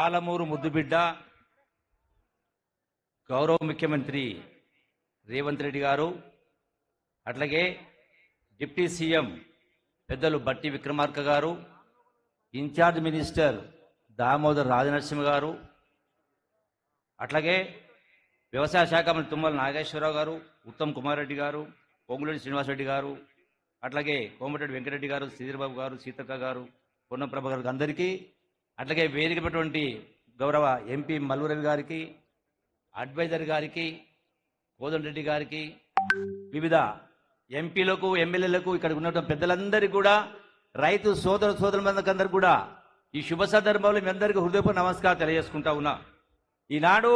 పాలమూరు ముద్దుబిడ్డ గౌరవ ముఖ్యమంత్రి రేవంత్ రెడ్డి గారు, అట్లాగే డిప్యూటీ సీఎం పెద్దలు బట్టి విక్రమార్క గారు, ఇన్ఛార్జ్ మినిస్టర్ దామోదర్ రాజనరసింహ గారు, అట్లాగే వ్యవసాయ శాఖ మంత్రి తుమ్మల నాగేశ్వరరావు గారు, ఉత్తమ్ కుమార్ రెడ్డి గారు, పొంగులేటి శ్రీనివాసరెడ్డి గారు, అట్లాగే కోమటిరెడ్డి వెంకటరెడ్డి గారు, శ్రీధర్బాబు గారు, సీతక్క గారు, పొన్నప్రభ గారికి అందరికీ, అట్లాగే వేదికటువంటి గౌరవ ఎంపీ మల్లురవి గారికి, అడ్వైజర్ గారికి, కోదండరెడ్డి గారికి, వివిధ ఎంపీలకు ఎమ్మెల్యేలకు ఇక్కడ ఉన్నటువంటి పెద్దలందరికీ కూడా, రైతు సోదరులందరికీ కూడా ఈ శుభ సందర్భంలో మీ అందరికీ హృదయపూర్వక నమస్కారం తెలియజేసుకుంటా ఉన్నా. ఈనాడు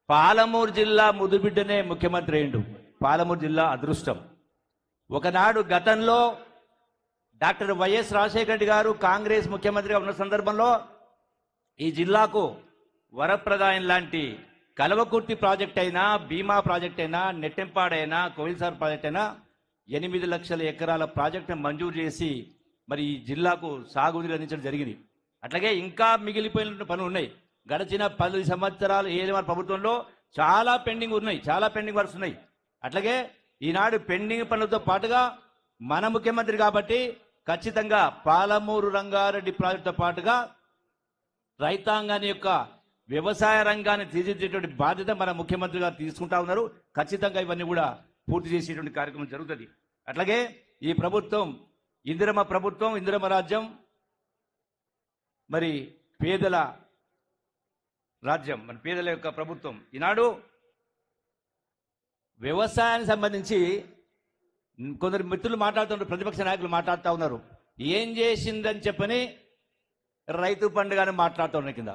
పాలమూరు జిల్లా ముద్దుబిడ్డనే ముఖ్యమంత్రి అయిండు. పాలమూరు జిల్లా అదృష్టం. ఒకనాడు గతంలో డాక్టర్ వైఎస్ రాజశేఖర రెడ్డి గారు కాంగ్రెస్ ముఖ్యమంత్రిగా ఉన్న సందర్భంలో ఈ జిల్లాకు వరప్రదాయం లాంటి కలవకుర్తి ప్రాజెక్ట్ అయినా, భీమా ప్రాజెక్ట్ అయినా, నెట్టెంపాడైనా, కోయిల్సార్ ప్రాజెక్ట్ అయినా 8 లక్షల ఎకరాల ప్రాజెక్టును మంజూరు చేసి మరి ఈ జిల్లాకు సాగునీరు అందించడం జరిగింది. అట్లాగే ఇంకా మిగిలిపోయిన పనులు ఉన్నాయి. గడిచిన 10 సంవత్సరాలు ఏదైనా ప్రభుత్వంలో చాలా పెండింగ్ ఉన్నాయి, చాలా పెండింగ్ వర్క్స్ ఉన్నాయి. అట్లాగే ఈనాడు పెండింగ్ పనులతో పాటుగా మన ముఖ్యమంత్రి కాబట్టి ఖచ్చితంగా పాలమూరు రంగారెడ్డి ప్రాజెక్టుతో పాటుగా రైతాంగాన్ని యొక్క వ్యవసాయ రంగాన్ని తీర్చిదిద్దేటువంటి బాధ్యత మన ముఖ్యమంత్రి గారు తీసుకుంటా ఉన్నారు. ఖచ్చితంగా ఇవన్నీ కూడా పూర్తి చేసేటువంటి కార్యక్రమం జరుగుతుంది. అట్లాగే ఈ ప్రభుత్వం ఇందిరమ్మ ప్రభుత్వం, ఇందిరమ్మ రాజ్యం, మరి పేదల రాజ్యం, మన పేదల యొక్క ప్రభుత్వం. ఈనాడు వ్యవసాయానికి సంబంధించి కొందరు మిత్రులు మాట్లాడుతున్నారు, ప్రతిపక్ష నాయకులు మాట్లాడుతూ ఉన్నారు. ఏం చేసిందని చెప్పని రైతు పండుగని మాట్లాడుతున్నారు. కింద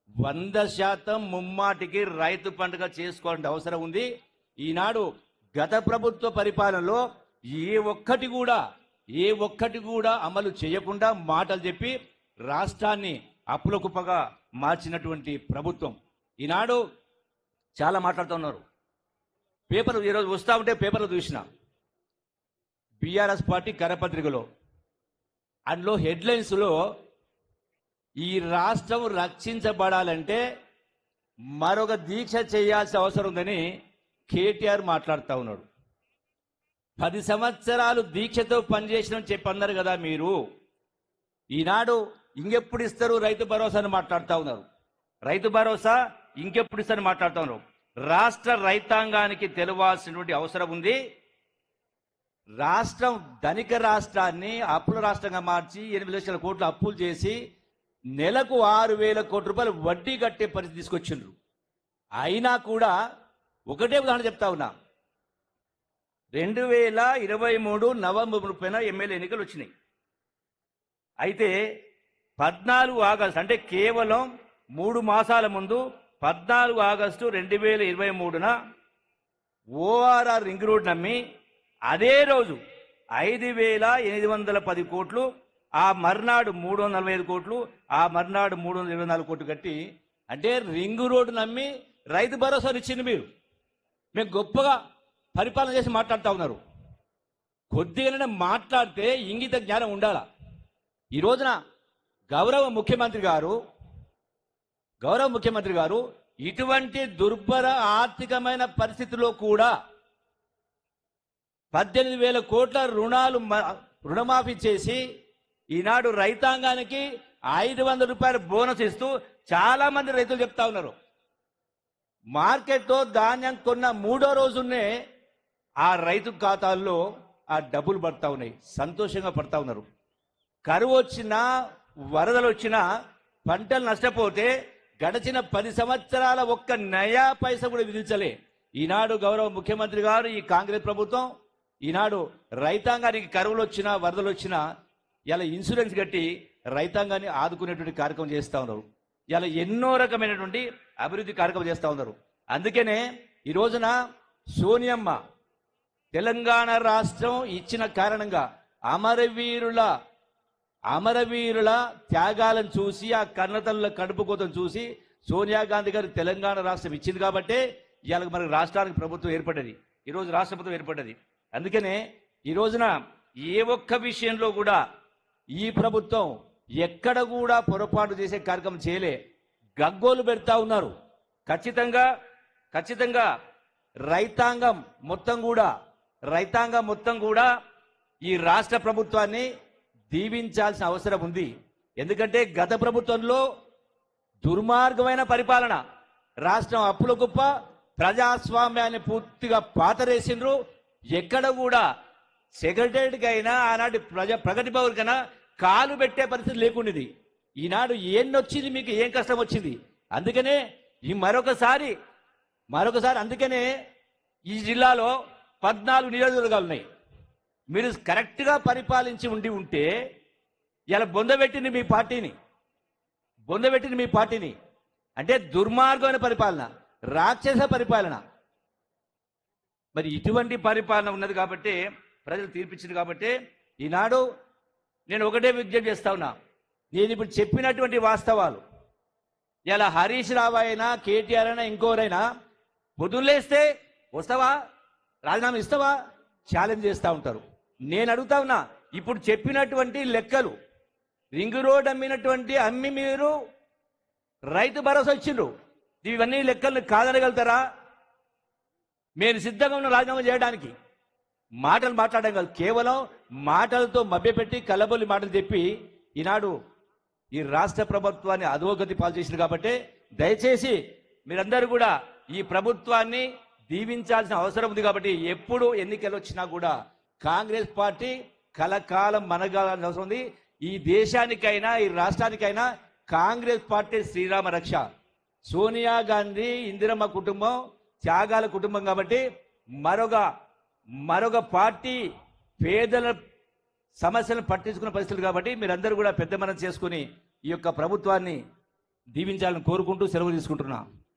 100% ముమ్మాటికి రైతు పండుగ చేసుకోవాల్సిన అవసరం ఉంది. ఈనాడు గత ప్రభుత్వ పరిపాలనలో ఏ ఒక్కటి కూడా అమలు చేయకుండా మాటలు చెప్పి రాష్ట్రాన్ని అప్పుల కుప్పగా మార్చినటువంటి ప్రభుత్వం. ఈనాడు చాలా మాట్లాడుతూ ఉన్నారు. పేపర్లు ఈరోజు వస్తూ ఉంటే పేపర్లు చూసిన బీఆర్ఎస్ పార్టీ కరపత్రికలో, అందులో హెడ్లైన్స్లో ఈ రాష్ట్రం రక్షించబడాలంటే మరొక దీక్ష చేయాల్సిన అవసరం ఉందని కేటీఆర్ మాట్లాడుతూ ఉన్నాడు. 10 సంవత్సరాలు దీక్షతో పనిచేసిన చెప్పి అన్నారు కదా మీరు. ఈనాడు ఇంకెప్పుడు ఇస్తారు రైతు భరోసా అని మాట్లాడుతూ ఉన్నారు. రైతు భరోసా ఇంకెప్పుడు ఇస్తారని మాట్లాడుతూ ఉన్నారు. రాష్ట్ర రైతాంగానికి తెలవాల్సినటువంటి అవసరం ఉంది. రాష్ట్రం ధనిక రాష్ట్రాన్ని అప్పుల రాష్ట్రంగా మార్చి 8 లక్షల కోట్ల అప్పులు చేసి నెలకు 6,000 కోట్ల రూపాయలు వడ్డీ కట్టే పరిస్థితి తీసుకొచ్చిండ్రు. అయినా కూడా ఒకటే ఉదాహరణ చెప్తా ఉన్నా. 2023 నవంబర్ 30న ఎమ్మెల్యే ఎన్నికలు వచ్చినాయి. అయితే 14 ఆగస్టు అంటే కేవలం 3 మాసాల ముందు 14 ఆగస్టు 2023న ఓఆర్ఆర్ రింగ్ రోడ్ నమ్మి అదే రోజు 5,810 కోట్లు, ఆ మర్నాడు 345 కోట్లు, ఆ మర్నాడు 324 కోట్లు కట్టి, అంటే రింగ్ రోడ్డు నమ్మి రైతు భరోసాను ఇచ్చింది మీరు. మేము గొప్పగా పరిపాలన చేసి మాట్లాడుతూ ఉన్నారు. కొద్దిగానే మాట్లాడితే ఇంగిత జ్ఞానం ఉండాలా. ఈ రోజున గౌరవ ముఖ్యమంత్రి గారు ఇటువంటి దుర్భర ఆర్థికమైన పరిస్థితుల్లో కూడా 18,000 కోట్ల రుణమాఫీ చేసి ఈనాడు రైతాంగానికి 500 రూపాయల బోనస్ ఇస్తూ చాలా మంది రైతులు చెప్తా ఉన్నారు. మార్కెట్లో ధాన్యం కొన్న 3వ రోజునే ఆ రైతు ఖాతాల్లో ఆ డబ్బులు పడతా ఉన్నాయి, సంతోషంగా పడతా ఉన్నారు. కరువు వచ్చినా, వరదలు వచ్చినా, పంటలు నష్టపోతే గడిచిన 10 సంవత్సరాల ఒక్క నయా పైసా కూడా విధించలే ఈనాడు గౌరవ ముఖ్యమంత్రి గారు, ఈ కాంగ్రెస్ ప్రభుత్వం. ఈనాడు రైతాంగానికి కరువులు వచ్చినా, వరదలు వచ్చినా ఇలా ఇన్సూరెన్స్ కట్టి రైతాంగాన్ని ఆదుకునేటువంటి కార్యక్రమం చేస్తూ ఉన్నారు. ఇలా ఎన్నో రకమైనటువంటి అభివృద్ధి కార్యక్రమం చేస్తూ ఉన్నారు. అందుకనే ఈ రోజున సోనియమ్మ తెలంగాణ రాష్ట్రం ఇచ్చిన కారణంగా అమరవీరుల త్యాగాలను చూసి, ఆ కన్నతల్లుల కడుపు కోతను చూసి సోనియా గాంధీ గారు తెలంగాణ రాష్ట్రం ఇచ్చింది కాబట్టి ఇవాళ మనకు రాష్ట్రానికి ప్రభుత్వం ఏర్పడ్డది, ఈరోజు రాష్ట్ర ప్రభుత్వం ఏర్పడ్డది. అందుకనే ఈ రోజున ఏ ఒక్క విషయంలో కూడా ఈ ప్రభుత్వం ఎక్కడ కూడా పొరపాటు చేసే కార్యక్రమం చేయలే. గగ్గోలు పెడతా ఉన్నారు. ఖచ్చితంగా రైతాంగం మొత్తం కూడా ఈ రాష్ట్ర ప్రభుత్వాన్ని దీవించాల్సిన అవసరం ఉంది. ఎందుకంటే గత ప్రభుత్వంలో దుర్మార్గమైన పరిపాలన, రాష్ట్రం అప్పుల కుప్ప, ప్రజాస్వామ్యాన్ని పూర్తిగా పాతరేసిండ్రు. ఎక్కడ కూడా సెక్రటరీకి అయినా ఆనాటి ప్రగతి భవన్కైనా కాలు పెట్టే పరిస్థితి లేకుండేది. ఈనాడు ఏన్నొచ్చింది, మీకు ఏం కష్టం వచ్చింది? అందుకనే ఈ మరొకసారి అందుకనే ఈ జిల్లాలో 14 నియోజకవర్గాలు ఉన్నాయి. మీరు కరెక్ట్గా పరిపాలించి ఉంటే ఇలా బొందబెట్టింది మీ పార్టీని. అంటే దుర్మార్గమైన పరిపాలన, రాక్షస పరిపాలన. మరి ఇటువంటి పరిపాలన ఉన్నది కాబట్టి ప్రజలు తీర్పిచ్చింది కాబట్టి ఈనాడు నేను ఒకటే విజ్ఞప్తి చేస్తా ఉన్నా. నేను ఇప్పుడు చెప్పినటువంటి వాస్తవాలు ఇలా హరీష్ రావు అయినా, కేటీఆర్ అయినా, ఇంకోరైనా పొద్దున్నేస్తే వస్తావా, రాజీనామా ఇస్తావా, ఛాలెంజ్ చేస్తూ ఉంటారు. నేను అడుగుతా ఉన్నా, ఇప్పుడు చెప్పినటువంటి లెక్కలు, రింగ్ రోడ్ అమ్మి మీరు రైతు భరోసా ఇచ్చిండ్రు, ఇవన్నీ లెక్కలు కాదనగలుగుతారా? మేము సిద్ధంగా ఉన్న రాజీనామా చేయడానికి. మాటలు మాట్లాడడం కాదు, కేవలం మాటలతో మభ్యపెట్టి కల్లబొల్లి మాటలు చెప్పి ఈనాడు ఈ రాష్ట్ర ప్రభుత్వాన్ని అధోగతి పాలు చేసింది. కాబట్టి దయచేసి మీరందరూ కూడా ఈ ప్రభుత్వాన్ని దీవించాల్సిన అవసరం ఉంది. కాబట్టి ఎప్పుడు ఎన్నికలు వచ్చినా కూడా కాంగ్రెస్ పార్టీ కలకాలం మనగాలని అవసరం ఉంది. ఈ దేశానికైనా ఈ రాష్ట్రానికైనా కాంగ్రెస్ పార్టీ శ్రీరామ రక్ష. సోనియా గాంధీ, ఇందిరమ్మ కుటుంబం త్యాగాల కుటుంబం. కాబట్టి మరొక పార్టీ పేదల సమస్యలను పట్టించుకున్న పరిస్థితులు. కాబట్టి మీరందరూ కూడా పెద్ద మనం చేసుకుని ఈ యొక్క ప్రభుత్వాన్ని దీవించాలని కోరుకుంటూ సెలవు తీసుకుంటున్నా.